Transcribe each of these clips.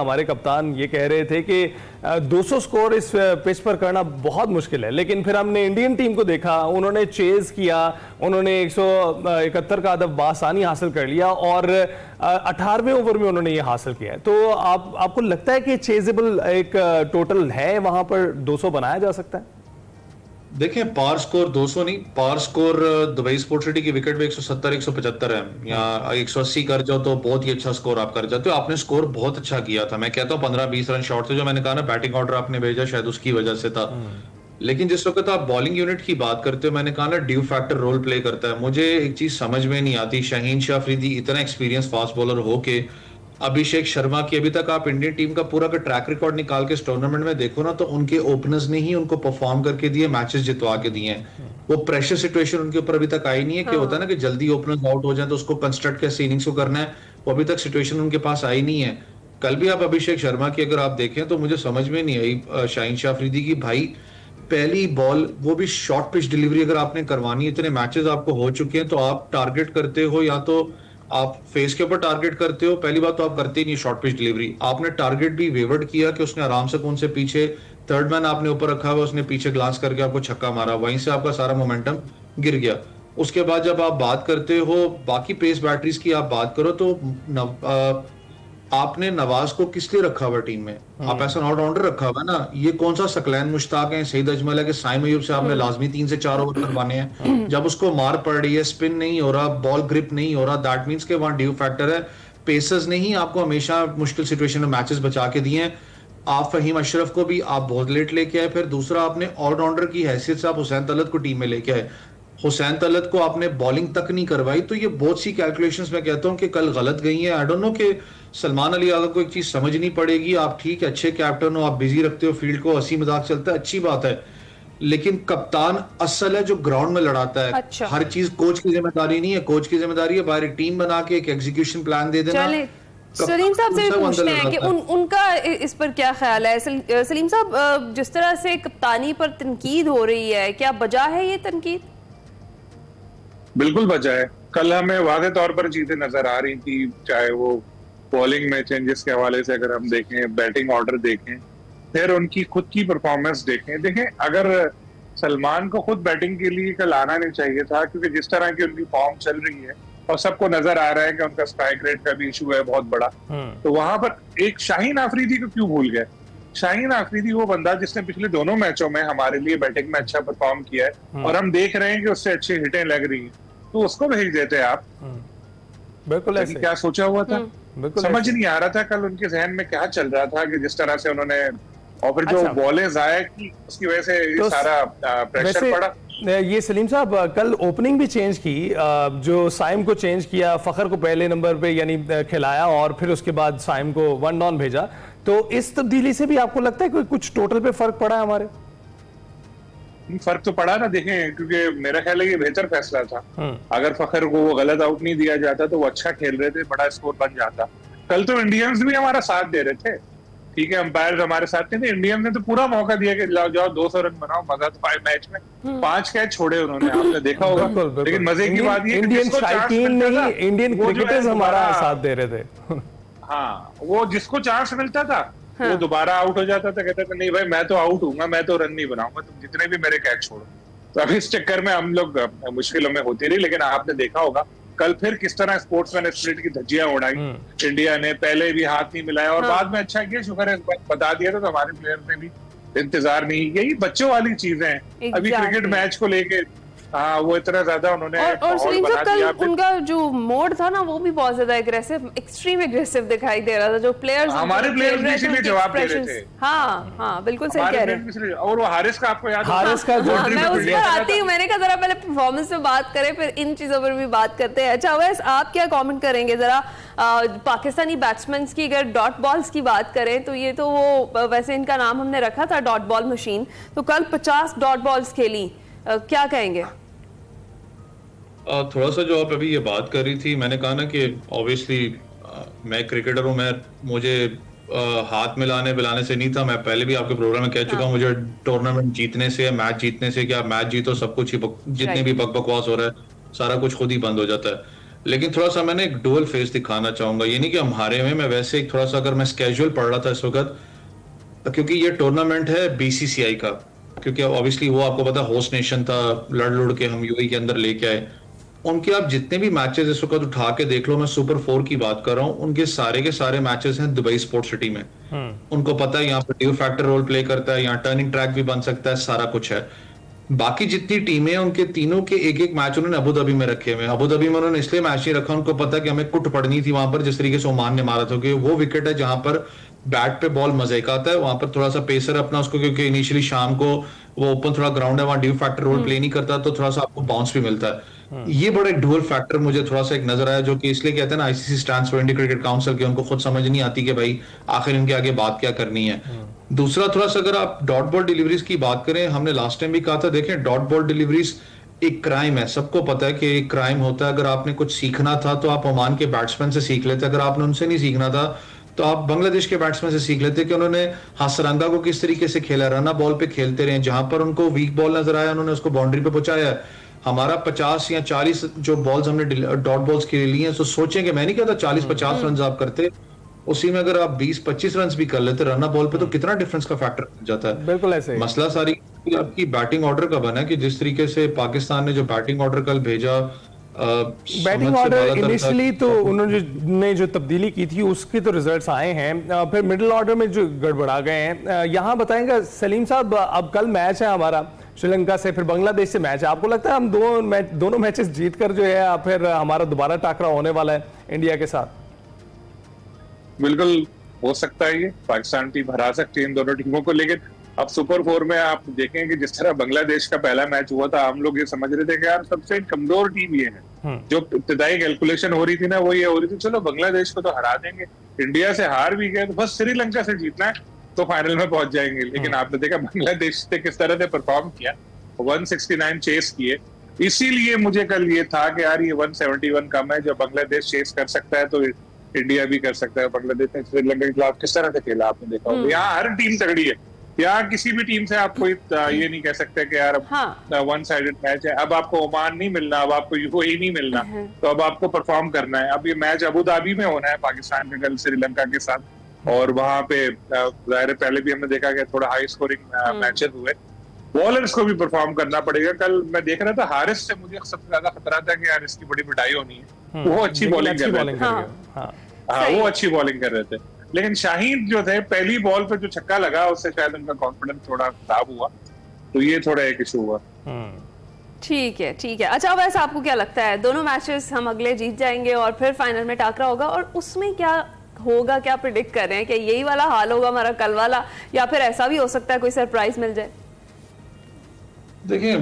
हमारे कप्तान ये कह रहे थे कि 200 स्कोर इस पिच पर करना बहुत मुश्किल है, लेकिन फिर हमने इंडियन टीम को देखा, उन्होंने चेज किया, उन्होंने 171 का अदब बासानी हासिल कर लिया और 18वें ओवर में उन्होंने ये हासिल किया है। तो आपको लगता है कि चेजेबल एक टोटल है, वहां पर 200 बनाया जा सकता है? देखें, पार स्कोर 200 नहीं, पार स्कोर दुबई स्पोर्ट्स सिटी की विकेट पे 170 175 है या 180 कर जाओ तो बहुत ही अच्छा स्कोर आप कर जाते हो। आपने स्कोर बहुत अच्छा किया था, मैं कहता हूँ 15-20 रन शॉर्ट से, जो मैंने कहा ना बैटिंग ऑर्डर आपने भेजा शायद उसकी वजह से था। लेकिन जिस वक्त आप बॉलिंग यूनिट की बात करते हो, मैंने कहा ना ड्यू फैक्टर रोल प्ले करता है। मुझे एक चीज समझ में नहीं आती, शाहीन शाह अफरीदी इतना एक्सपीरियंस फास्ट बॉलर हो के अभिषेक शर्मा की अभी तक आप इंडियन टीम का पूरा का ट्रैक रिकॉर्ड निकाल के इस टूर्नामेंट में देखो ना, तो उनके ओपनर्स ने ही उनको परफॉर्म करके दिए, मैचेस जितवा के दिए हैं। वो प्रेशर सिचुएशन उनके ऊपर अभी तक आई नहीं है कि होता है ना कि जल्दी ओपनर्स आउट हो जाए तो उसको कंस्ट्रक्ट कैसे इनिंग्स को करना है, वो अभी तक सिचुएशन उनके पास आई नहीं है। कल भी आप अभिषेक शर्मा की अगर आप देखें तो मुझे समझ में नहीं आई शाहीन शाह अफरीदी की, भाई पहली बॉल वो भी शॉर्ट पिच डिलीवरी अगर आपने करवानी, इतने मैचेस आपको हो चुके हैं तो आप टारगेट करते हो या तो आप फेस के ऊपर टारगेट करते हो। पहली बात तो आप करते ही नहीं शॉर्ट पिच डिलीवरी, आपने टारगेट भी वेवर्ड किया कि उसने आराम से कौन से पीछे थर्ड मैन आपने ऊपर रखा हुआ, उसने पीछे ग्लांस करके आपको छक्का मारा, वहीं से आपका सारा मोमेंटम गिर गया। उसके बाद जब आप बात करते हो बाकी पेस बैटरीज की आप बात करो तो आपने नवाज को किस लिए रखा हुआ टीम में? आप ऐसा ऑलराउंडर रखा हुआ ना, ये कौन सा सकलैन मुश्ताक है, सईद अजमल है कि साइम अयूब से आपने लाजमी 3 से 4 ओवर करवाने हैं। जब उसको मार पड़ रही है, स्पिन नहीं हो रहा, बॉल ग्रिप नहीं हो रहा, दैट मींस के वहां ड्यू फैक्टर है। पेसर्स ने ही आपको हमेशा मुश्किल सिचुएशन में मैचेस बचा के दिए हैं। आप फहीम अशरफ को भी आप बहुत लेट लेके आए, फिर दूसरा आपने ऑलराउंडर की हैसियत से आप हुसैन तलत को टीम में लेके आए, हुसैन तलत को आपने बॉलिंग तक नहीं करवाई। तो ये बहुत सी कैलकुलेशंस मैं कहता हूं कि कल गलत गई हैं। आई डोंट नो कि सलमान अली आगा को एक चीज समझनी पड़ेगी। आप ठीक है, अच्छे कैप्टन हो, आप बिजी रखते हो फील्ड को, हंसी मजाक चलता है, अच्छी बात है, लेकिन कप्तान असल है जो ग्राउंड में लड़ाता है। अच्छा। हर चीज कोच की जिम्मेदारी नहीं है, कोच की जिम्मेदारी है बाहर एक टीम बना के एक एग्जीक्यूशन प्लान दे देना। सलीम साहब से भी पूछते हैं कि उनका इस पर क्या ख्याल है। सलीम साहब, जिस तरह से कप्तानी पर तनकीद हो रही है, क्या वजह है ये तनकीद? बिल्कुल वजह है। कल हमें वाज़े तौर पर चीजें नजर आ रही थी, चाहे वो बॉलिंग में चेंजेस के हवाले से अगर हम देखें, बैटिंग ऑर्डर देखें, फिर उनकी खुद की परफॉर्मेंस देखें। अगर सलमान को खुद बैटिंग के लिए कल आना नहीं चाहिए था, क्योंकि जिस तरह की उनकी फॉर्म चल रही है और सबको नजर आ रहा है कि उनका स्ट्राइक रेट का भी इशू है बहुत बड़ा, तो वहां पर एक शाहीन आफरीदी को क्यों भूल गए? शाहीन आफरीदी वो बंदा जिसने पिछले दोनों मैचों में हमारे लिए बैटिंग में अच्छा परफॉर्म किया है और हम देख रहे हैं कि उससे अच्छी हिटें लग रही हैं, तो उसको भेज देते हैं आप। बिल्कुल ऐसे क्या सोचा हुआ था, समझ नहीं आ रहा था कल उनके जहन में क्या चल रहा था कि जिस तरह से उन्होंने, और फिर जो बॉलें आए कि उसकी वजह से तो सारा प्रेशर पड़ा। ये सलीम साहब कल ओपनिंग भी चेंज की, जो साइम को चेंज किया, फखर को पहले नंबर पे यानी खिलाया और फिर उसके बाद साइम को 1 डाउन भेजा, तो इस तब्दीली से भी आपको लगता है कि कुछ टोटल पे फर्क पड़ा है? हमारे फर्क तो पड़ा ना, देखें, क्योंकि मेरा ख्याल है ये बेहतर फैसला था। अगर फखर को वो गलत आउट नहीं दिया जाता तो वो अच्छा खेल रहे थे, बड़ा स्कोर बन जाता। कल तो इंडियंस भी हमारा साथ दे रहे थे, ठीक है, अंपायर हमारे साथ थे, इंडियंस ने तो पूरा मौका दिया कि जाओ 200 रन बनाओ, मजा तो पाए। मैच में 5 कैच छोड़े उन्होंने, आपने देखा होगा। लेकिन मजे की बात ये इंडियन क्रिकेटर्स हमारा साथ दे रहे थे। हाँ, वो जिसको चांस मिलता था वो दोबारा आउट हो जाता था, कहता था नहीं भाई मैं तो आउट हूँ, मैं तो रन नहीं बनाऊंगा, तुम जितने भी मेरे कैच छोड़ो। तो अब इस चक्कर में हम लोग मुश्किलों में होती रही। लेकिन आपने देखा होगा कल फिर किस तरह स्पोर्ट्समैन स्पिरिट की धज्जियां उड़ाई इंडिया ने, पहले भी हाथ नहीं मिलाया और बाद में अच्छा किया, शुक्र है बता दिया तो हमारे प्लेयर ने भी इंतजार नहीं किया। ये बच्चों वाली चीजें हैं अभी क्रिकेट मैच को लेके। हाँ, वो इतना ज्यादा उन्होंने और सलीम साहब कल उनका जो मोड था ना वो भी बहुत ज्यादा एग्रेसिव, एक्सट्रीम एग्रेसिव दिखाई दे रहा था। जो प्लेयर्स, हमारे प्लेयर्स भी इसीलिए जवाब दे रहे थे। हाँ हाँ, बिल्कुल सही कह रहे हैं। और वो हारिस का आपको याद है? हारिस का जो मैं उस पर आती हूँ, मैंने कहा जरा पहले परफॉर्मेंस पे बात करें फिर इन चीजों पर भी बात करते हैं। अच्छा वैसे आप क्या कमेंट करेंगे जरा पाकिस्तानी बैट्समैन की? अगर डॉट बॉल्स की बात करें तो ये तो वो वैसे इनका नाम हमने रखा था डॉट बॉल मशीन, तो कल 50 डॉट बॉल्स खेली, क्या कहेंगे? थोड़ा सा जो आप अभी ये बात कर रही थी, मैंने कहा ना कि ऑब्वियसली मैं क्रिकेटर हूँ, मुझे हाथ मिलाने बिलाने से नहीं था। मैं पहले भी आपके प्रोग्राम में कह चुका हूँ, मुझे टूर्नामेंट जीतने से, मैच जीतने से, क्या मैच जीतो सब कुछ ही जितने भी बकवास हो रहा है सारा कुछ खुद ही बंद हो जाता है। लेकिन थोड़ा सा मैंने एक डुअल फेस दिखाना चाहूंगा। ये नहीं कि हम हारे हुए, मैं वैसे एक थोड़ा सा, अगर मैं स्केड्यूल पढ़ रहा था इस वक्त, क्योंकि ये टूर्नामेंट है बीसीसीआई का, क्योंकि ऑब्वियसली वो आपको पता होस्ट नेशन था, लड़ लुड़ के हम यूएई के अंदर लेके आए। उनके आप जितने भी मैचेस इस वक्त उठा के देख लो, मैं सुपर 4 की बात कर रहा हूँ, उनके सारे के सारे मैचेस हैं दुबई स्पोर्ट सिटी में। उनको पता है यहाँ पर ड्यू फैक्टर रोल प्ले करता है, यहाँ टर्निंग ट्रैक भी बन सकता है, सारा कुछ है। बाकी जितनी टीमें, उनके तीनों के एक एक मैच उन्होंने अबू धाबी में रखे हुए हैं। अबू धाबी में उन्होंने इसलिए मैच नहीं रखा, उनको पता है कि हमें कुट पड़नी थी वहां पर, जिस तरीके से ओमान ने मारा था, क्योंकि वो विकेट है जहां पर बैट पे बॉल मजे का आता है, वहां पर थोड़ा सा पेसर अपना उसको, क्योंकि इनिशियली शाम को वो ओपन थोड़ा ग्राउंड है, वहां ड्यू फैक्टर रोल प्ले नहीं करता, तो थोड़ा सा आपको बाउंस भी मिलता है। ये बड़ा एक डुअल फैक्टर मुझे थोड़ा सा एक नजर आया, जो कि इसलिए कहते हैं ना ICC stands for Indian cricket council के, उनको खुद समझ नहीं आती कि भाई आखिर इनके आगे बात क्या करनी है। दूसरा थोड़ा सा अगर आप डॉट बॉल डिलीवरीज की बात करें, हमने लास्ट टाइम भी कहा था, देखें डॉट बॉल डिलीवरीज एक क्राइम है, सबको पता है कि एक क्राइम होता है। अगर आपने कुछ सीखना था तो आप ओमान के बैट्समैन से सीख लेते, अगर आपने उनसे नहीं सीखना था तो आप बांग्लादेश के बैट्समैन से सीख लेते कि उन्होंने हासरंगा को किस तरीके से खेला, रना बॉल पे खेलते रहे, जहां पर उनको वीक बॉल नजर आया उन्होंने उसको बाउंड्री पे पहुंचाया है। हमारा 50 या 40 जो बॉल्स हमने डॉट बॉल्स के लिए ली हैं, तो सोचें कि मैं नहीं कहता 40-50 रन आप करते, उसी में अगर आप 20-25 रन भी कर लेते रन बॉल पे, तो कितना डिफरेंस का फैक्टर बन जाता है। बिल्कुल ऐसे मसला सारी आपकी बैटिंग ऑर्डर का बना है कि जिस तरीके से पाकिस्तान ने जो बैटिंग ऑर्डर कल भेजा, बैटिंग ऑर्डर इनिशियली तो उन्होंने जो तब्दीली की थी उसके तो रिजल्ट्स आए हैं, फिर मिडिल ऑर्डर में जो गड़बड़ा गए हैं। यहाँ बताएंगे सलीम साहब, अब कल मैच है हमारा श्रीलंका से, फिर बांग्लादेश से मैच है, आपको लगता है हम दोनों मैचेस जीत कर जो है फिर हमारा दोबारा टाकरा होने वाला है इंडिया के साथ? बिल्कुल हो सकता है, ये पाकिस्तान टीम हरा सकती है इन दोनों टीमों को। लेकिन अब सुपर 4 में आप देखें कि जिस तरह बांग्लादेश का पहला मैच हुआ था, हम लोग ये समझ रहे थे कि यार सबसे कमजोर टीम ये है। जो इब्तिदाई कैलकुलेशन हो रही थी ना, वो ये हो रही थी चलो बांग्लादेश को तो हरा देंगे, इंडिया से हार भी गए तो बस श्रीलंका से जीतना है तो फाइनल में पहुंच जाएंगे। लेकिन आपने देखा बांग्लादेश ने किस तरह से परफॉर्म किया, 169 चेस किए। इसीलिए मुझे कल ये था कि यार ये 171 कम है, जो बांग्लादेश चेस कर सकता है तो इंडिया भी कर सकता है। बांग्लादेश ने श्रीलंका के खिलाफ किस तरह से खेला आपने देखा होगा। यहाँ हर टीम तगड़ी है, यहाँ किसी भी टीम से आप कोई ये नहीं कह सकते कि यार वन साइडेड मैच है। अब आपको ओमान नहीं मिलना, अब आपको यूएई नहीं मिलना, तो अब आपको परफॉर्म करना है। अब ये मैच अबू धाबी में होना है पाकिस्तान के कल श्रीलंका के साथ, और वहां पे जाहिर पहले भी हमने देखा कि थोड़ा हाई स्कोरिंग मैचेस हुए। बॉलर्स को भी परफॉर्म करना पड़ेगा। कल मैं देख रहा था हारिस से मुझे सबसे ज्यादा खतरा था कि यार इसकी बड़ी पिटाई होनी है, वो अच्छी बॉलिंग कर रहे थे। हाँ, वो अच्छी बॉलिंग कर रहे थे, लेकिन शाहीन जो थे पहली बॉल पे जो छक्का लगा उससे शायद उनका कॉन्फिडेंस थोड़ा खराब हुआ, तो ये थोड़ा एक इशू हुआ। ठीक है, ठीक है। अच्छा, वैसे आपको क्या लगता है, दोनों मैचेस हम अगले जीत जाएंगे और फिर फाइनल में टाकरा होगा, और उसमें क्या होगा, क्या प्रिडिक्ट कर रहे हैं कि यही वाला हाल होगा हमारा कल वाला, या फिर ऐसा भी हो सकता है कोई सरप्राइज मिल जाए? देखिए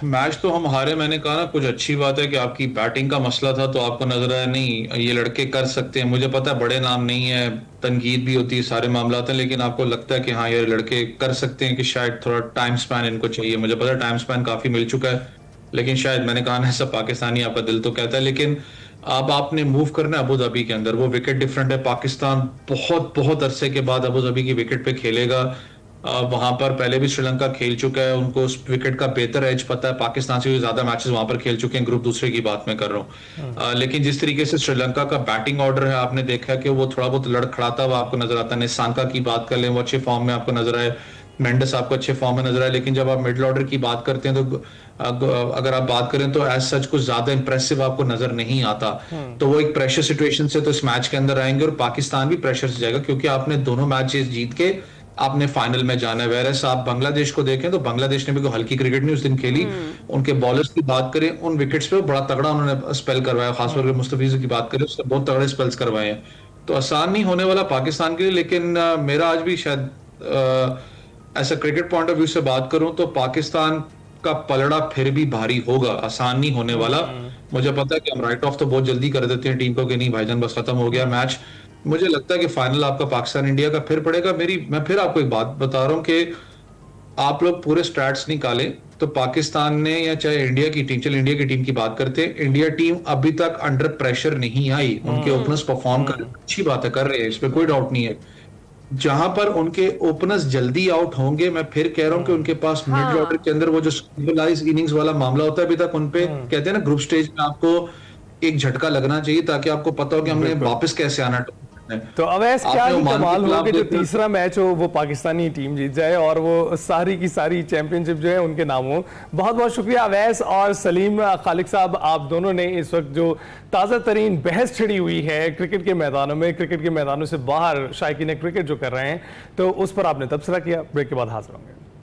मैच तो हम हारे, मैंने कहा ना कुछ अच्छी बात है कि आपकी बैटिंग का मसला था, तो आपको नजर आया नहीं ये लड़के कर सकते हैं। मुझे पता है बड़े नाम नहीं है, तनकीद भी होती है, सारे मामला हैं, लेकिन आपको लगता है कि हाँ ये लड़के कर सकते हैं, कि शायद थोड़ा टाइम स्पैन इनको चाहिए। मुझे पता है टाइम स्पैन काफी मिल चुका है, लेकिन शायद मैंने कहा ना सब पाकिस्तानी, आपका दिल तो कहता है। लेकिन अब आपने मूव करना है अबू धाबी के अंदर, वो विकेट डिफरेंट है। पाकिस्तान बहुत बहुत अरसे के बाद अबू धाबी की विकेट पे खेलेगा। वहां पर पहले भी श्रीलंका खेल चुका है, उनको उस विकेट का बेहतर एज पता है, पाकिस्तान से भी ज्यादा मैचेस वहां पर खेल चुके हैं। ग्रुप दूसरे की बात मैं कर रहा हूँ, लेकिन जिस तरीके से श्रीलंका का बैटिंग ऑर्डर है, आपने देखा कि वो थोड़ा बहुत लड़खड़ाता हुआ आपको नजर आता है। निसांका की बात कर लें, वो अच्छे फॉर्म में आपको नजर आए, मेंडिस आपको अच्छे फॉर्म में नजर आए, लेकिन जब आप मिडिल ऑर्डर की बात करते हैं तो अगर आप बात करें तो एज सच कुछ ज्यादा इंप्रेसिव आपको नजर नहीं आता। तो वो एक प्रेशर सिचुएशन से तो इस मैच के अंदर आएंगे, और पाकिस्तान भी प्रेशर से जाएगा, क्योंकि आपने दोनों मैचेस जीत के आपने फाइनल में जाना है। वैसे आप बांग्लादेश को देखें तो बांग्लादेश ने भी कोई हल्की क्रिकेट नहीं उस दिन खेली। उनके बॉलर्स की बात करें, उन विकेट्स पे बड़ा तगड़ा उन्होंने स्पेल करवाया, खासतौर पर मुस्तफिज की बात करें उससे बहुत तगड़े स्पेल्स करवाए हैं। तो आसान नहीं होने वाला पाकिस्तान के लिए, लेकिन मेरा आज भी शायद ऐसा क्रिकेट पॉइंट ऑफ व्यू से बात करूं तो पाकिस्तान का पलड़ा फिर भी भारी होगा, आसान नहीं होने वाला। मुझे पता है कि हम राइट ऑफ तो बहुत जल्दी कर देते हैं टीम को कि नहीं भाईजान बस खत्म हो गया मैच। मुझे लगता है कि फाइनल आपका पाकिस्तान इंडिया का फिर पड़ेगा। मैं फिर आपको एक बात बता रहा हूं कि आप लोग पूरे स्टैट्स निकालें तो पाकिस्तान ने, या चाहे इंडिया की टीम, चल इंडिया की टीम की बात करते हैं, इंडिया टीम अभी तक अंडर प्रेशर नहीं आई। उनके ओपनर्स परफॉर्म कर अच्छी बात है, कर रहे हैं, इसमें कोई डाउट नहीं है। जहां पर उनके ओपनर्स जल्दी आउट होंगे, मैं फिर कह रहा हूं कि उनके पास मिडिल ऑर्डर के अंदर वो जो स्टेबलाइज इनिंग्स वाला मामला होता है, अभी तक उनपे कहते हैं ना ग्रुप स्टेज में आपको एक झटका लगना चाहिए ताकि आपको पता हो कि हमने वापस कैसे आना। तो अवैस क्या ही कमाल हो कि जो देखते तीसरा मैच हो वो पाकिस्तानी टीम जीत जाए और वो सारी की सारी चैंपियनशिप जो है उनके नाम हो। बहुत बहुत शुक्रिया अवैस और सलीम खालिक साहब, आप दोनों ने इस वक्त जो ताज़ा तरीन बहस छिड़ी हुई है क्रिकेट के मैदानों में, क्रिकेट के मैदानों से बाहर शायकीन क्रिकेट जो कर रहे हैं, तो उस पर आपने तबसरा किया। ब्रेक के बाद हाजिर होंगे।